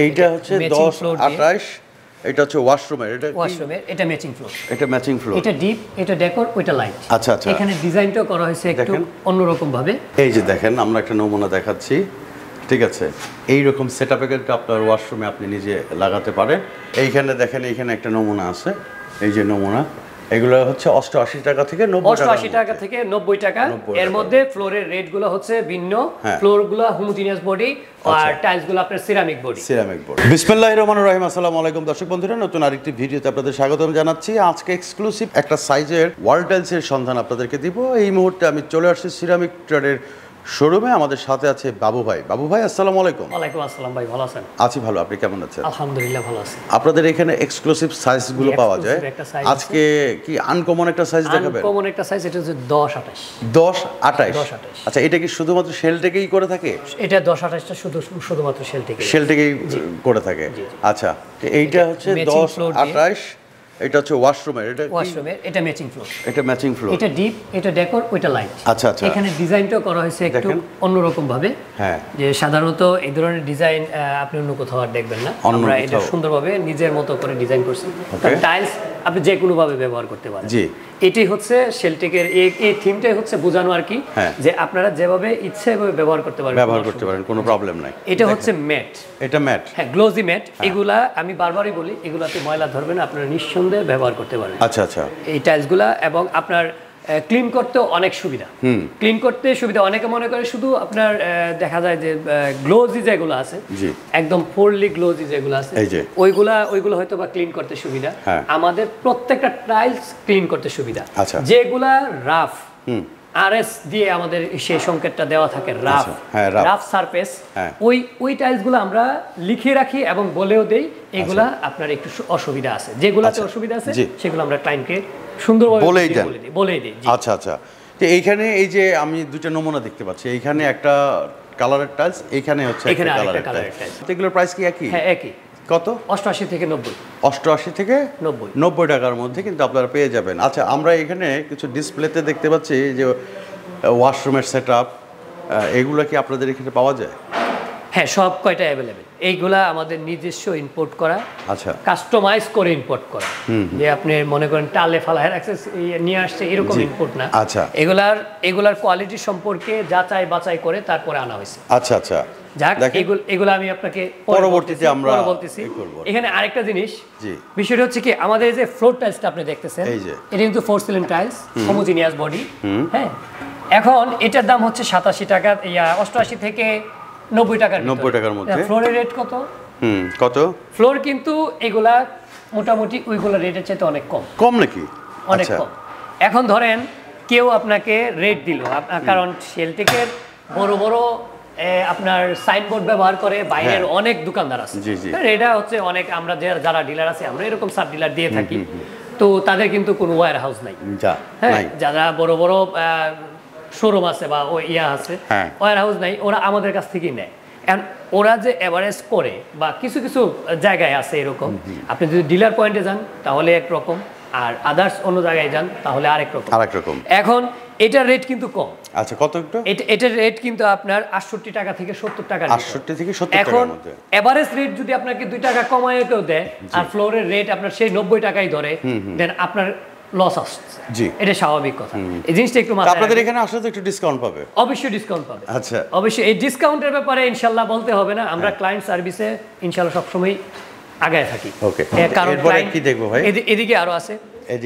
এইটা হচ্ছে 10 28 এটা হচ্ছে ওয়াশরুমের এটা ম্যাচিং ফ্লোর এটা ডিপ এটা ডেকোর ওইটা লাইট আচ্ছা এখানে ডিজাইনটাও করা হয়েছে একটু অন্যরকম ভাবে এই যে দেখেন আমরা একটা নমুনা দেখাচ্ছি ঠিক আছে এই রকম সেটআপের আপনার ওয়াশরুমে আপনি নিজে লাগাতে পারেন এইখানে দেখেন এইখানে একটা নমুনা আছে এই যে নমুনা এগুলো হচ্ছে 88 টাকা থেকে 90 টাকা এর মধ্যে ফ্লোরের রেটগুলো হচ্ছে ভিন্ন ফ্লোরগুলো হোমোজিনিয়াস বডি আর টাইলসগুলো আপনার সিরামিক বডি বিসমিল্লাহির রহমানির রহিম আসসালামু আলাইকুম দর্শক বন্ধুরা নতুন আরেকটি ভিডিওতে আপনাদের স্বাগতম জানাচ্ছি আজকে এক্সক্লুসিভ একটা সাইজের ওয়াল টাইলসের সন্ধান আপনাদেরকে দিব এই মুহূর্তে আমি চলে আসছি সিরামিক ট্রেডের শোরুমে আমাদের সাথে আছে বাবু ভাই আসসালামু আলাইকুম ওয়ালাইকুম আসসালাম ভাই ভালো আছেন আছি ভালো আপনি কেমন আছেন আলহামদুলিল্লাহ ভালো আছি আপনাদের এখানে এক্সক্লুসিভ সাইজগুলো পাওয়া যায় আজকে কি আনকমন একটা সাইজ দেখাবেন আনকমন একটা সাইজ এটা হচ্ছে 10 28 আচ্ছা এটা কি শুধুমাত্র শেল থেকেই করে থাকে এটা 10 28টা শুধুমাত্র শেল থেকেই করে থাকে আচ্ছা এইটা হচ্ছে 10 28 এটা হচ্ছে ওয়াশরুমের এটা ম্যাচিং ফ্লোর এটা ডিপ এটা ডেকোর ওইটা লাইট আচ্ছা এখানে ডিজাইনটাও করা হয়েছে একটু অন্যরকম ভাবে যে সাধারণত এই ধরনের ডিজাইন আপনি অন্য কোথাও আর দেখবেন না আমরা এটা সুন্দরভাবে নিজের মতো করে ডিজাইন করছি টাইলস আপনি যে কোনো ভাবে ব্যবহার করতে পারেন জি এটাই হচ্ছে শেলটেকের এই থিমটাই হচ্ছে বোঝানো আর কি যে আপনারা যেভাবে ইচ্ছে এভাবে ব্যবহার করতে পারেন কোনো প্রবলেম নাই এটা হচ্ছে ম্যাট হ্যাঁ গ্লোজি ম্যাট এগুলা আমি বারবারই বলি এগুলাতে ময়লা ধরবে না আপনারা নিঃসন্দেহে ব্যবহার করতে পারেন আচ্ছা এই টাইলসগুলা এবং আপনার ক্লিন করতে অনেক সুবিধা অনেকে মনে করে শুধু আপনার দেখা যায় যে গ্লোজি যেগুলো আছে একদম ফুললি গ্লোজি যেগুলো আছে ওইগুলো হয়তো বা ক্লিন করতে সুবিধা আমাদের প্রত্যেকটা টাইলস ক্লিন করতে সুবিধা যেগুলা রাফ আরএস দিয়ে আমাদের সেই সংকেতটা দেওয়া থাকে রাফ সারফেস ওই টাইলসগুলো আমরা লিখে রাখি এবং বলেও দেই এগুলা আপনার একটু অসুবিধা আছে যেগুলাতে অসুবিধা আছে সেগুলো আমরা ক্লায়েন্টকে সুন্দরভাবে বলেই দিই আচ্ছা তো এইখানে এই যে আমি দুটো নমুনা দেখতে পাচ্ছি এইখানে একটা কালারের টাইলস এইখানে হচ্ছে একটা কালারের টাইলস এগুলোর প্রাইস কি একই হ্যাঁ একই কত 88 থেকে 90 টাকার মধ্যে কিন্তু আপনারা পেয়ে যাবেন আচ্ছা আমরা এখানে কিছু ডিসপ্লেতে দেখতে পাচ্ছি যে ওয়াশরুমের সেটআপ এগুলো কি আপনাদের এখানে পাওয়া যায় হ্যাঁ সব কয়টা অ্যাভেলেবেল এইগুলা আমাদের নিজস্ব ইম্পোর্ট করা আচ্ছা কাস্টমাইজ করে ইম্পোর্ট করা যে আপনি মনে করেন টালে ফালাহের অ্যাক্সেস নিয়ে আসছে এরকম ইম্পোর্ট না আচ্ছা এগুলার কোয়ালিটি সম্পর্কে যাচাই বাছাই করে তারপরে আনা হয়েছে আচ্ছা যাক এগুলো আমি আপনাকে পরবর্তীতে আমরা বলতেছি এখানে আরেকটা জিনিস বিষয়টা হচ্ছে কি আমাদের এই যে ফ্লোর টাইলসটা আপনি দেখতেছেন এটা কিন্তু 4 সিলিং টাইলস হোমোজিনিয়াস বডি হ্যাঁ এখন এটার দাম হচ্ছে 87 টাকা 88 থেকে 90 টাকার মধ্যে ফ্লোরের রেট কত ফ্লোর কিন্তু এগুলা মোটামুটি ওইগুলো রেটের চাইতে অনেক কম নাকি অনেক কম এখন ধরেন কেউ আপনাকে রেট দিল কারণ শেলটেকের বড় আপনার সাইনবোর্ড ব্যবহার করে বাইরের অনেক দোকানদার আছে এটা হচ্ছে অনেক আমরা যারা ডিলার আছে আমরা এরকম সাব ডিলার দিয়ে থাকি তো তাদের কিন্তু কোনো ওয়্যার হাউস নাই যারা বড় শোরুম আছে বা আছে ওয়্যার হাউস নাই ওরা আমাদের কাছ থেকেই নেয় ওরা যে এভারেজ করে বা কিছু জায়গায় আছে এরকম আপনি যদি ডিলার পয়েন্টে যান তাহলে একরকম আর আদার্স অন্য জায়গায় যান তাহলে আরেক রকম এখন এটার রেট কিন্তু কম আচ্ছা কত একটু এটার রেট কিন্তু আপনার 68 টাকা থেকে 70 টাকা 68 থেকে 70 টাকার মধ্যে এভারেজ রেট যদি আপনাকে 2 টাকা কমায় কেউ দেয় আর ফ্লোরের রেট আপনার সেই 90 টাকাই ধরে দেন আপনার লস আসছে এটা স্বাভাবিক কথা এই জিনিসটা একটু মাথায় আপনাদের এখানে আসলে তো একটু ডিসকাউন্ট পাবে অবশ্যই ডিসকাউন্ট পাবে আচ্ছা অবশ্যই এই ডিসকাউন্টের ব্যাপারে ইনশাআল্লাহ বলতে হবে না আমরা ক্লায়েন্ট সার্ভিসে ইনশাআল্লাহ সবসময় আগায় থাকি ওকে কারণ কি দেখবো ভাই এদিকে আরো আছে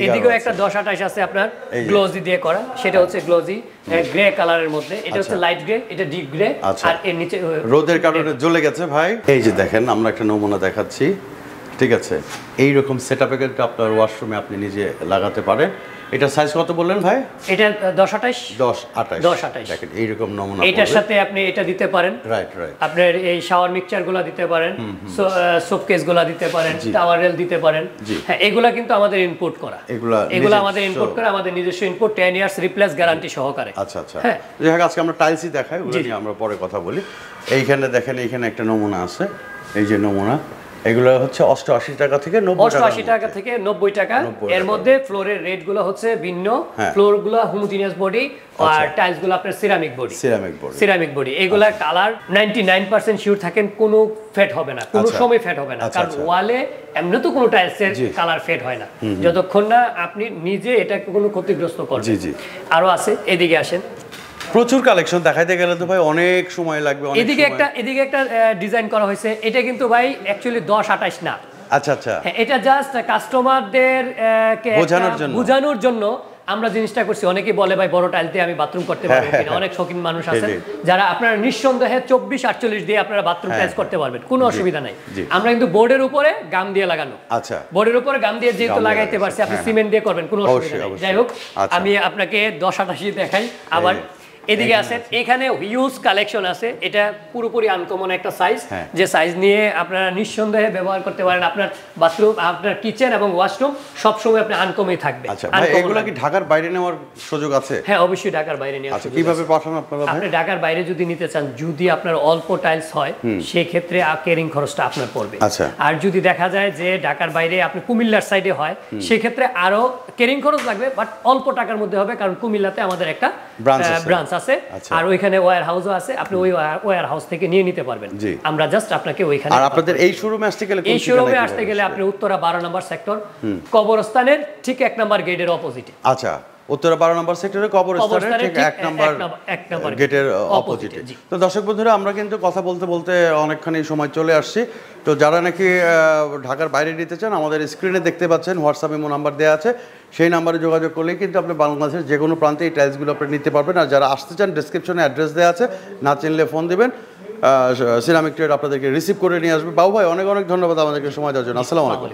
এদিকেও একটা 10-28 আছে আপনার গ্লোজি দিয়ে করা সেটা হচ্ছে গ্লোজি গ্রে কালারের মধ্যে এটা হচ্ছে লাইট গ্রে এটা ডিপ গ্রে আর এর নিচে রোদের কারণে জ্বলে গেছে ভাই এই যে দেখেন আমরা একটা নমুনা দেখাচ্ছি ঠিক আছে এই রকম সেটআপের আপনার ওয়াশরুমে আপনি নিজে লাগাতে পারেন এটা সাইজ কত বললেন ভাই এটা 10-28 দেখেন এই রকম নমুনা এটার সাথে আপনি এটা দিতে পারেন রাইট আপনার এই শাওয়ার মিক্সচারগুলো দিতে পারেন সোপ কেসগুলো দিতে পারেন টাওয়ার রেল দিতে পারেন হ্যাঁ এগুলা কিন্তু আমাদের ইনপুট করা এগুলা আমাদের ইনপুট করা আমাদের নিজস্ব ইনপুট 10 ইয়ার্স রিপ্লেস গ্যারান্টি সহকারে আচ্ছা হ্যাঁ যাই আজকে আমরা টাইলসই দেখাই ওগুলো নিয়ে আমরা পরে কথা বলি এইখানে দেখেন এইখানে একটা নমুনা আছে এই যে নমুনা এগুলো হচ্ছে 88 টাকা থেকে 90 টাকা, 88 টাকা থেকে 90 টাকা। এর মধ্যে ফ্লোরের রেট গুলো হচ্ছে ভিন্ন, ফ্লোর গুলো হোমোজিনিয়াস বডি আর টাইলস গুলো আপনার সিরামিক বডি। এগুলা কালার 99% শিওর থাকেন কোনো ফেড হবে না, কোনো সময় ফেড হবে না, কারণ ওয়ালে এমনি তো কোনো টাইলসের কালার ফেড হয় না যতক্ষণ না আপনি নিজে এটা কোনো ক্ষতিগ্রস্ত করবেন। আরো আছে, এদিকে আসেন। প্রচুর কালেকশন দেখাইতে গেলে তো ভাই অনেক সময় লাগবে। এদিকে একটা ডিজাইন করা হয়েছে, এটা কিন্তু ভাই অ্যাকচুয়ালি 10-28 না। আচ্ছা আচ্ছা, এটা জাস্ট কাস্টমারদের বোঝানোর জন্য আমরা জিনিসটা করছি। অনেকেই বলে ভাই বড় টাইল দিয়ে আমি বাথরুম করতে পারবো কিনা, অনেক শৌখিন মানুষ আছেন যারা আপনারা নিঃসন্দেহে 24-48 দিয়ে আপনারা বাথরুম টাইলস করতে পারবেন, কোনো অসুবিধা নাই। আমরা কিন্তু বোর্ডের উপরে গাম দিয়ে লাগানো, আচ্ছা বোর্ডের উপরে গাম দিয়ে যেহেতু লাগাইতে পারছি, আপনি সিমেন্ট দিয়ে করবেন, কোনো অসুবিধা নেই। যাই হোক, আমি আপনাকে 10-28 দেখাই। আবার এদিকে আছে, এখানে হিউজ কালেকশন আছে। এটা পুরোপুরি আনকমন একটা সাইজ, যে সাইজ নিয়ে আপনারা নিঃসন্দেহে ব্যবহার করতে পারেন। আপনার বাথরুম, আপনার কিচেন এবং ওয়াশরুম সবসময় আপনি আনকমই থাকবে। আচ্ছা ভাই, এগুলো কি ঢাকার বাইরে নেওয়ার সুযোগ আছে? হ্যাঁ, অবশ্যই ঢাকার বাইরে নেওয়ার সুযোগ আছে। কিভাবে পাঠান আপনারা? আপনি ঢাকার বাইরে যদি নিতে চান, যদি আপনার অল্প টাইলস হয় সেই ক্ষেত্রে কেরিং খরচটা আপনার পড়বে। আর যদি দেখা যায় যে ঢাকার বাইরে আপনি কুমিল্লার সাইডে হয়, সেই ক্ষেত্রে আরো কেরিং খরচ লাগবে, বাট অল্প টাকার মধ্যে হবে, কারণ কুমিল্লাতে আমাদের একটা ব্রাঞ্চ আছে, আর ওইখানে ওয়্যার হাউসও আছে। আপনি ওই ওয়্যার হাউস থেকে নিয়ে নিতে পারবেন। আমরা জাস্ট আপনাকে ওইখানে। আর আপনাদের এই শোরুমে আসতে গেলে আপনি উত্তরা 12 নম্বর সেক্টর, কবরস্থানের ঠিক 1 নম্বর গেটের অপোজিটে। আচ্ছা, উত্তরা 12 নম্বর সেক্টরে কবরস্থানের ঠিক 1 নম্বর গেটের অপোজিটে। তো দর্শক বন্ধুরা, আমরা কিন্তু কথা বলতে বলতে অনেকখানি সময় চলে আসছি। তো যারা নাকি ঢাকার বাইরে নিতে চান, আমাদের স্ক্রিনে দেখতে পাচ্ছেন হোয়াটসঅ্যাপ ইমো নাম্বার দেওয়া আছে, সেই নাম্বারে যোগাযোগ করলেই কিন্তু আপনি বাংলাদেশের যে কোনো প্রান্তে এই টাইলসগুলো আপনি নিতে পারবেন। আর যারা আসতে চান, ডেসক্রিপশনে অ্যাড্রেস দেওয়া আছে, না চিনলে ফোন দিবেন, সিরামিক ট্রেড আপনাদেরকে রিসিভ করে নিয়ে আসবে। বাবু ভাই, অনেক অনেক ধন্যবাদ আমাদেরকে সময় দেওয়ার জন্য। আসসালামু আলাইকুম।